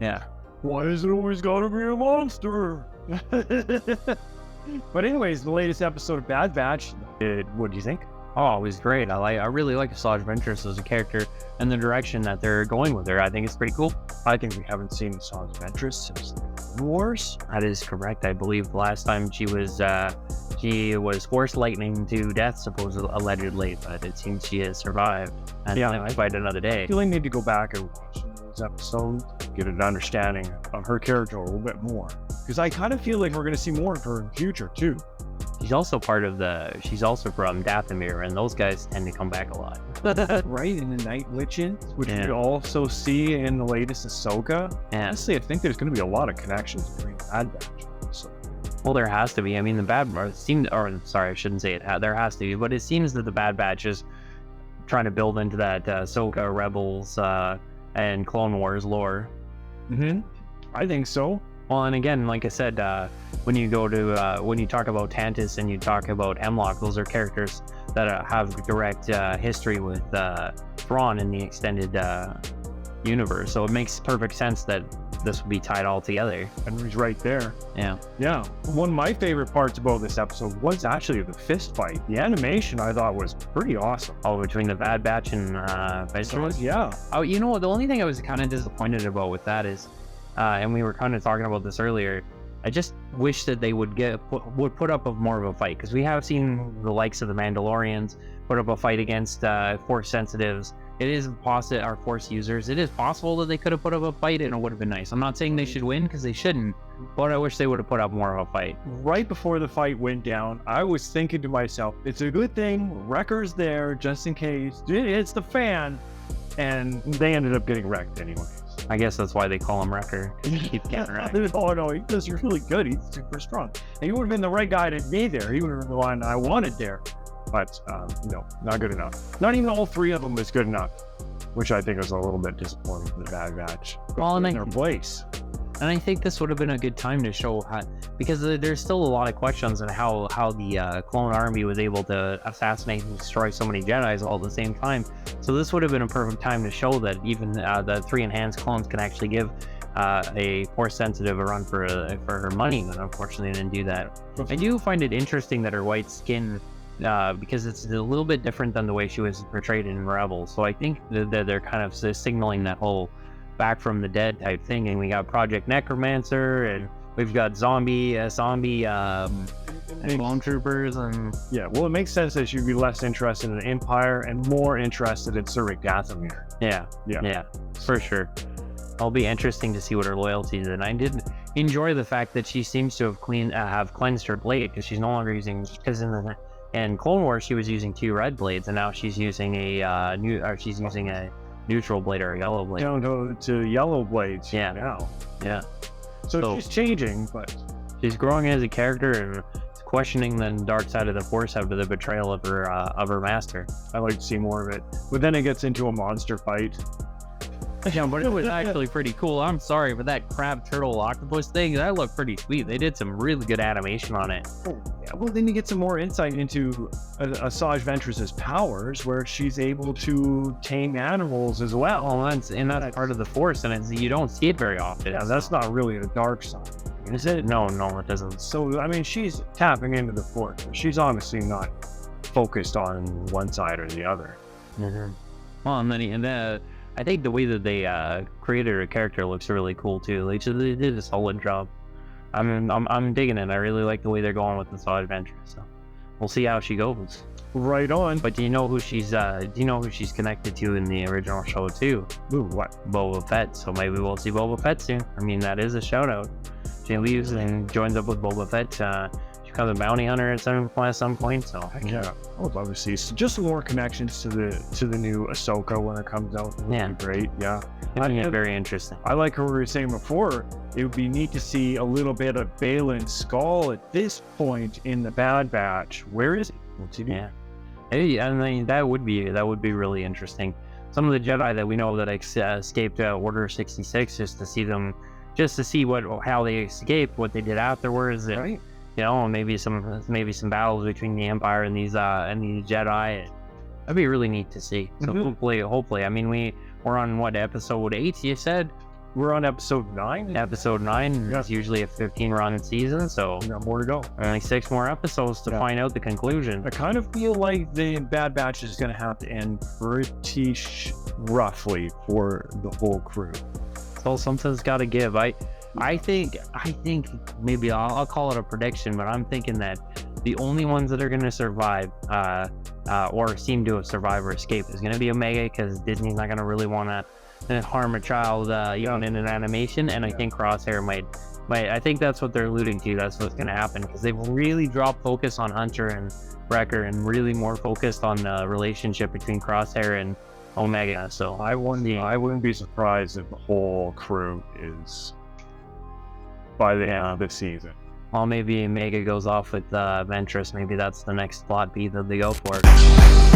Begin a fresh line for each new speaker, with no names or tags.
Yeah.
Why is it always gotta be a monster? But anyways, the latest episode of Bad Batch, what do you think?
Oh, it was great. I really like Asajj Ventress as a character and the direction that they're going with her. I think it's pretty cool.
I think we haven't seen Asajj Ventress since the Clone Wars.
That is correct. I believe the last time she was force lightning to death, supposedly, allegedly, but it seems she has survived and fight another day.
I feel like I need to go back and watch those episodes, get an understanding of her character a little bit more. Because I kind of feel like we're going to see more of her in the future too.
She's also she's also from Dathomir, and those guys tend to come back a lot.
Right, in the Night Witches, which we also see in the latest Ahsoka.
Yeah.
Honestly, I think there's going to be a lot of connections between Bad Batch and Ahsoka.
Well, there has to be. I mean, I shouldn't say it. There has to be, but it seems that the Bad Batch is trying to build into that Ahsoka, Rebels, and Clone Wars lore.
I think so.
Well, and again, like I said, when you talk about Tantus and you talk about Hemlock, those are characters that have direct history with Thrawn in the extended universe. So it makes perfect sense that this would be tied all together.
And he's right there.
Yeah.
Yeah. One of my favorite parts about this episode was actually the fist fight. The animation I thought was pretty awesome.
Oh, between the Bad Batch and Viceroy?
Yeah.
Oh, the only thing I was kind of disappointed about with that is, and we were kind of talking about this earlier, I just wish that they would put up more of a fight, because we have seen the likes of the Mandalorians put up a fight against Force sensitives. It is possible, our Force users, it is possible that they could have put up a fight and it would have been nice. I'm not saying they should win, because they shouldn't, but I wish they would have put up more of a fight.
Right before the fight went down, I was thinking to myself, it's a good thing Wrecker's there just in case. It's the fan. And they ended up getting wrecked anyways.
I guess that's why they call him Wrecker. He keeps getting wrecked.
Oh no, he does really good. He's super strong. And he would have been the right guy to be there. He would have been the one I wanted there. But no, not good enough. Not even all three of them was good enough, which I think was a little bit disappointing for the Bad Batch.
Well,
in their place.
And I think this would have been a good time to show how, because there's still a lot of questions on how the clone army was able to assassinate and destroy so many Jedis all at the same time. So this would have been a perfect time to show that even the 3 enhanced clones can actually give a Force sensitive a run for her money, but unfortunately they didn't do that. I do find it interesting that her white skin, because it's a little bit different than the way she was portrayed in Rebels. So I think that they're kind of signaling that whole back from the dead type thing, and we got Project Necromancer, and we've got zombie clone troopers, and
yeah, well, it makes sense that you'd be less interested in Empire and more interested in Surik Dathomir.
Yeah, for sure. It'll be interesting to see what her loyalty is, and I did enjoy the fact that she seems to have cleansed her blade, because she's no longer using, because in Clone Wars she was using 2 red blades, and now she's using a neutral blade or a yellow blade.
Down to yellow blades.
Yeah.
Now.
Yeah.
So she's changing, but
she's growing as a character and questioning the dark side of the Force after the betrayal of her master.
I like to see more of it. But then it gets into a monster fight.
Yeah, but it was actually pretty cool. I'm sorry, but that crab turtle octopus thing, that looked pretty sweet. They did some really good animation on it.
Oh, yeah. Well, then you get some more insight into Asajj Ventress's powers, where she's able to tame animals as well.
Oh, that's part of the Force, and you don't see it very often.
Yeah, that's not really the dark side, is it?
No, it doesn't.
So, I mean, she's tapping into the Force. She's honestly not focused on one side or the other.
Mm-hmm. Well, and then I think the way that they created her character looks really cool too. They did a solid job. I'm digging it. I really like the way they're going with this adventure. So we'll see how she goes.
Right on.
But do you know who she's connected to in the original show too?
Ooh, what?
Boba Fett. So maybe we'll see Boba Fett soon. I mean, that is a shout out. She leaves and joins up with Boba Fett. She becomes a bounty hunter at some point. So
yeah, I would love to see just more connections to the new Ahsoka when it comes out. It would be great. Yeah,
I think it's very interesting.
I like what we were saying before. It would be neat to see a little bit of Balin's skull at this point in the Bad Batch. Where is he? What's he doing?
Yeah. Hey, I mean, that would be really interesting. Some of the Jedi that we know that escaped Order 66, just to see how they escaped, what they did afterwards,
right?
You know, maybe some battles between the Empire and these Jedi. That'd be really neat to see. So hopefully, I mean, we're on what, episode 8? You said.
we're on episode 9.
Episode 9
Yeah.
is usually a 15-run season, so
We got more to go.
only 6 more episodes to
Yeah.
find out the conclusion.
I kind of feel like the Bad Batch is going to have to end pretty roughly for the whole crew.
So something's got to give. I think maybe I'll call it a prediction, but I'm thinking that the only ones that are going to survive or seem to have survived or escape is going to be Omega, because Disney's not going to really want to harm a child even in an animation, and I think Crosshair might. I think that's what they're alluding to. That's what's going to happen, because they've really dropped focus on Hunter and Wrecker and really more focused on the relationship between Crosshair and Omega. So
I wouldn't be surprised if the whole crew is by the end of the season.
well, maybe Omega goes off with Ventress. Maybe that's the next plot beat that they go for.